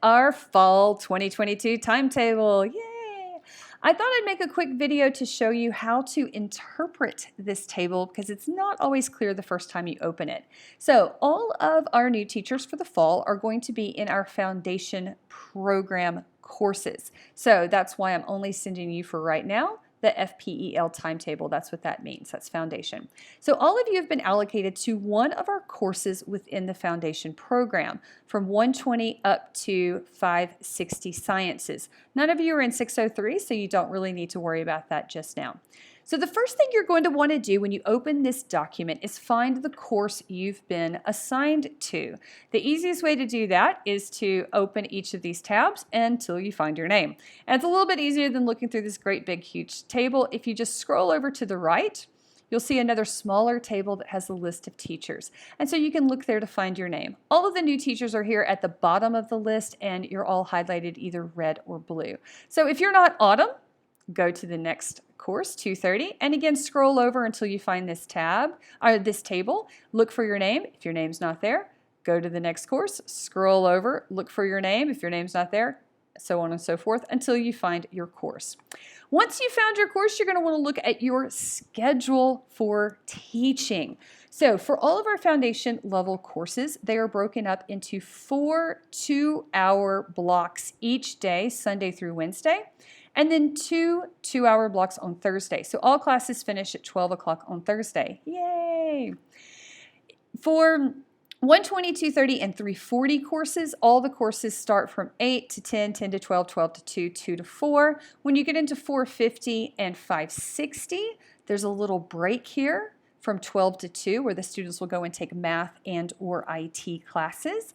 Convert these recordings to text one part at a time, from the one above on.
Our fall 2022 timetable. Yay! I thought I'd make a quick video to show you how to interpret this table because it's not always clear the first time you open it. So all of our new teachers for the fall are going to be in our foundation program courses. So that's why I'm only sending you for right now the FPEL timetable. That's what that means. That's foundation. So all of you have been allocated to one of our courses within the foundation program from 120 up to 560 sciences. None of you are in 603, so you don't really need to worry about that just now. So the first thing you're going to want to do when you open this document is find the course you've been assigned to. The easiest way to do that is to open each of these tabs until you find your name. And it's a little bit easier than looking through this great big huge table. If you just scroll over to the right, you'll see another smaller table that has a list of teachers. And so you can look there to find your name. All of the new teachers are here at the bottom of the list, and you're all highlighted either red or blue. So if you're not Autumn, go to the next course, 230, and again scroll over until you find this tab or this table. Look for your name. If your name's not there, go to the next course, scroll over, look for your name. If your name's not there, so on and so forth until you find your course. Once you found your course, you're going to want to look at your schedule for teaching. So for all of our foundation level courses, they are broken up into 4 2-hour blocks each day, Sunday through Wednesday, and then 2 2-hour blocks on Thursday. So all classes finish at 12 o'clock on Thursday. Yay! For 120, 230, and 340 courses, all the courses start from 8 to 10, 10 to 12, 12 to 2, 2 to 4. When you get into 450 and 560, there's a little break here from 12 to 2 where the students will go and take math and or IT classes.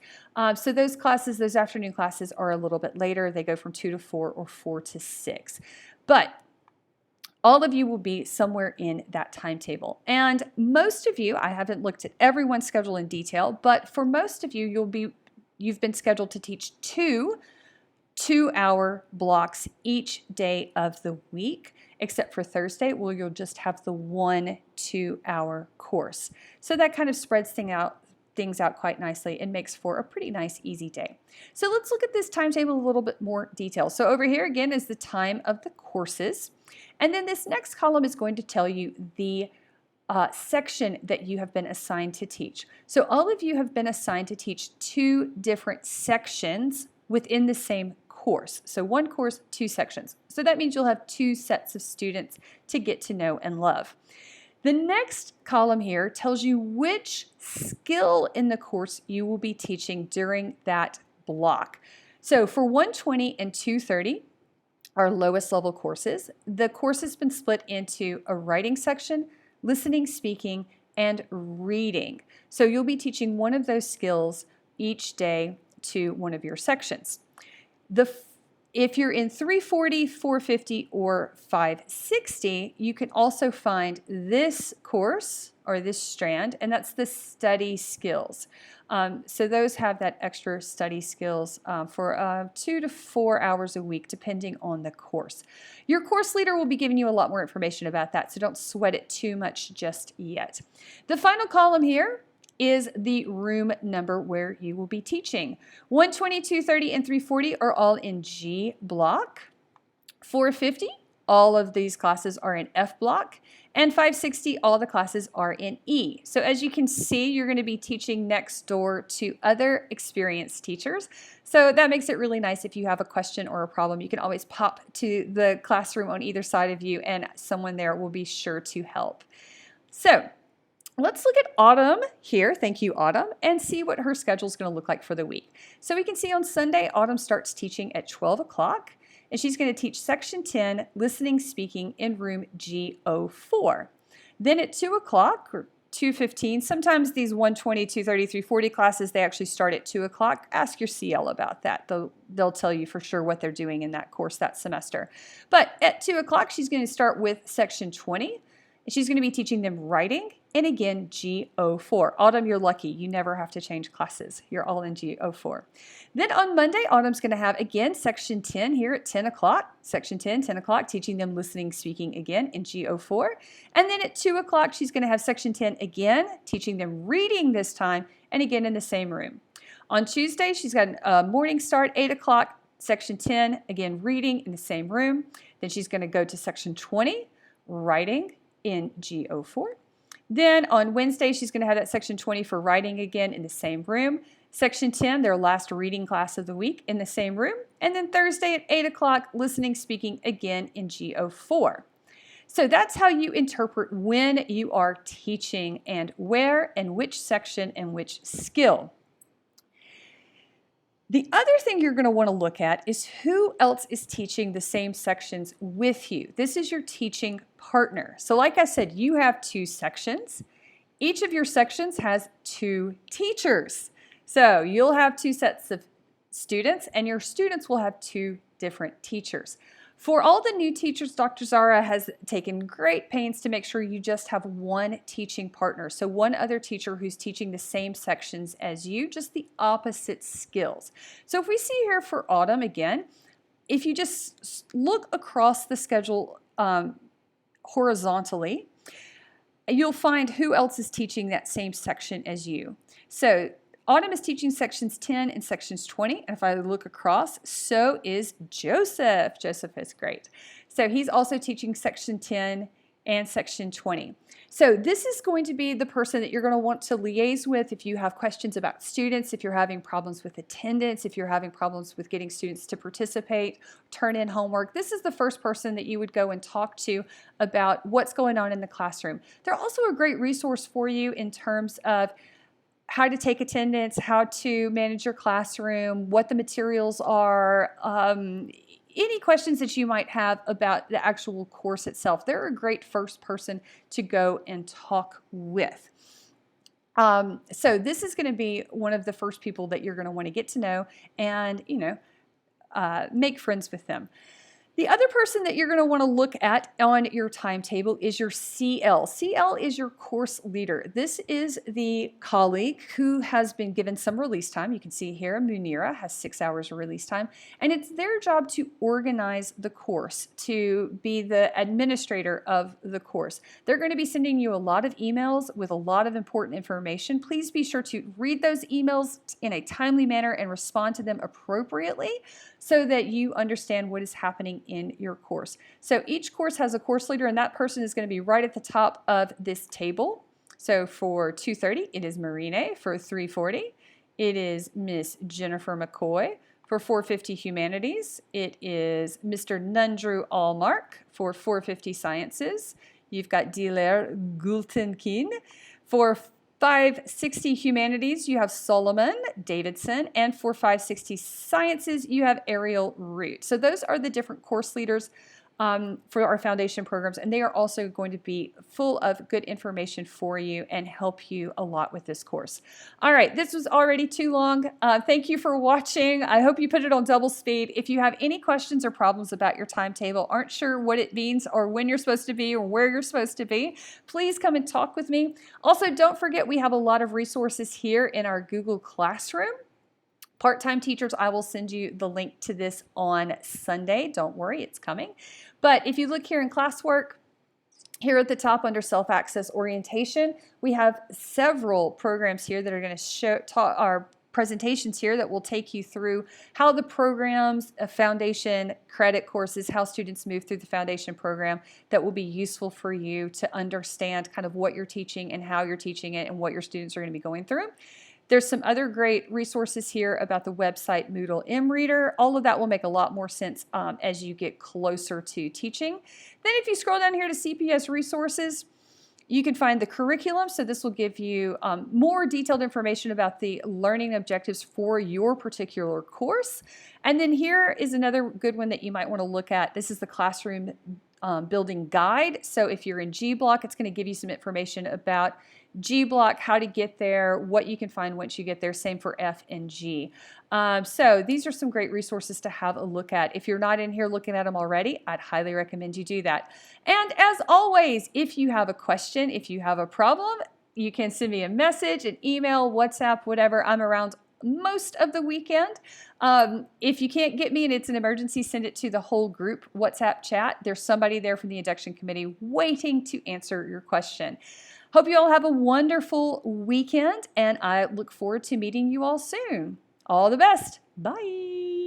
So those classes, those afternoon classes are a little bit later. They go from 2 to 4 or 4 to 6. But all of you will be somewhere in that timetable. And most of you, I haven't looked at everyone's schedule in detail, but for most of you, you've been scheduled to teach 2 2-hour blocks each day of the week, except for Thursday, where you'll just have the 1 2-hour course. So that kind of spreads things out quite nicely and makes for a pretty nice, easy day. So let's look at this timetable in a little bit more detail. So over here again is the time of the courses. And then this next column is going to tell you the section that you have been assigned to teach. So all of you have been assigned to teach 2 different sections within the same course. So one course, 2 sections. So that means you'll have 2 sets of students to get to know and love. The next column here tells you which skill in the course you will be teaching during that block. So for 120 and 230, our lowest level courses, the course has been split into a writing section, listening, speaking, and reading. So you'll be teaching one of those skills each day to one of your sections. If you're in 340, 450, or 560, you can also find this course or this strand, and that's the study skills. So those have that extra study skills for 2 to 4 hours a week, depending on the course. Your course leader will be giving you a lot more information about that, so don't sweat it too much just yet. The final column here is the room number where you will be teaching. 120, 230, and 340 are all in G block. 450, all of these classes are in F block. And 560, all the classes are in E. So as you can see, you're going to be teaching next door to other experienced teachers. So that makes it really nice. If you have a question or a problem, you can always pop to the classroom on either side of you and someone there will be sure to help. So let's look at Autumn here, thank you Autumn, and see what her schedule is going to look like for the week. So we can see on Sunday, Autumn starts teaching at 12 o'clock, and she's going to teach Section 10, Listening, Speaking, in room G04. Then at 2 o'clock, or 2:15, sometimes these 120, 230, 340 classes, they actually start at 2 o'clock. Ask your CL about that. They'll tell you for sure what they're doing in that course that semester. But at 2 o'clock, she's going to start with Section 20. She's going to be teaching them writing, and again, G04. Autumn, you're lucky. You never have to change classes. You're all in G04. Then on Monday, Autumn's going to have, again, Section 10 here at 10 o'clock. Section 10, 10 o'clock, teaching them listening, speaking again in G04. And then at 2 o'clock, she's going to have Section 10 again, teaching them reading this time, and again in the same room. On Tuesday, she's got a morning start, 8 o'clock, section 10, again, reading in the same room. Then she's going to go to section 20, writing in G04. Then on Wednesday, she's going to have that section 20 for writing again in the same room. Section 10, their last reading class of the week in the same room. And then Thursday at 8 o'clock, listening, speaking again in G04. So that's how you interpret when you are teaching and where and which section and which skill. The other thing you're going to want to look at is who else is teaching the same sections with you. This is your teaching partner. So like I said, you have 2 sections. Each of your sections has 2 teachers. So you'll have 2 sets of students, and your students will have 2 different teachers. For all the new teachers, Dr. Zara has taken great pains to make sure you just have 1 teaching partner. So one other teacher who's teaching the same sections as you, just the opposite skills. So if we see here for autumn again, if you just look across the schedule horizontally, you'll find who else is teaching that same section as you. So Autumn is teaching sections 10 and sections 20, and if I look across, so is Joseph. Joseph is great. So he's also teaching section 10 and section 20. So this is going to be the person that you're going to want to liaise with if you have questions about students, if you're having problems with attendance, if you're having problems with getting students to participate, turn in homework. This is the first person that you would go and talk to about what's going on in the classroom. They're also a great resource for you in terms of how to take attendance, how to manage your classroom, what the materials are, any questions that you might have about the actual course itself. They're a great first person to go and talk with. So this is going to be one of the first people that you're going to want to get to know and, make friends with them. The other person that you're going to want to look at on your timetable is your CL. CL is your course leader. This is the colleague who has been given some release time. You can see here Munira has 6 hours of release time, and it's their job to organize the course, to be the administrator of the course. They're going to be sending you a lot of emails with a lot of important information. Please be sure to read those emails in a timely manner and respond to them appropriately so that you understand what is happening in your course. So each course has a course leader, and that person is going to be right at the top of this table. So for 2:30, it is Marine. For 3:40, it is Miss Jennifer McCoy. For 4:50 Humanities, it is Mr. Nundrew Allmark. For 4:50 Sciences, you've got Diler Gultenkin. For 560 Humanities, you have Solomon Davidson, and for 560 Sciences, you have Ariel Root. So those are the different course leaders for our foundation programs, and they are also going to be full of good information for you and help you a lot with this course. All right, this was already too long. Thank you for watching. I hope you put it on double speed. If you have any questions or problems about your timetable, aren't sure what it means or when you're supposed to be or where you're supposed to be, please come and talk with me. Also, don't forget we have a lot of resources here in our Google Classroom. Part-time teachers, I will send you the link to this on Sunday. Don't worry, it's coming. But if you look here in classwork, here at the top under self-access orientation, we have several programs here that are going to show our presentations here that will take you through how the programs, foundation credit courses, how students move through the foundation program that will be useful for you to understand kind of what you're teaching and how you're teaching it and what your students are going to be going through. There's some other great resources here about the website Moodle mReader. All of that will make a lot more sense as you get closer to teaching. Then if you scroll down here to CPS resources, you can find the curriculum. So this will give you more detailed information about the learning objectives for your particular course. And then here is another good one that you might want to look at. This is the classroom building guide. So if you're in G Block, it's going to give you some information about G Block, how to get there, what you can find once you get there. Same for F and G. So these are some great resources to have a look at. If you're not in here looking at them already, I'd highly recommend you do that. And as always, if you have a question, if you have a problem, you can send me a message, an email, WhatsApp, whatever. I'm around most of the weekend. If you can't get me and it's an emergency, send it to the whole group WhatsApp chat. There's somebody there from the induction committee waiting to answer your question. Hope you all have a wonderful weekend, and I look forward to meeting you all soon. All the best. Bye.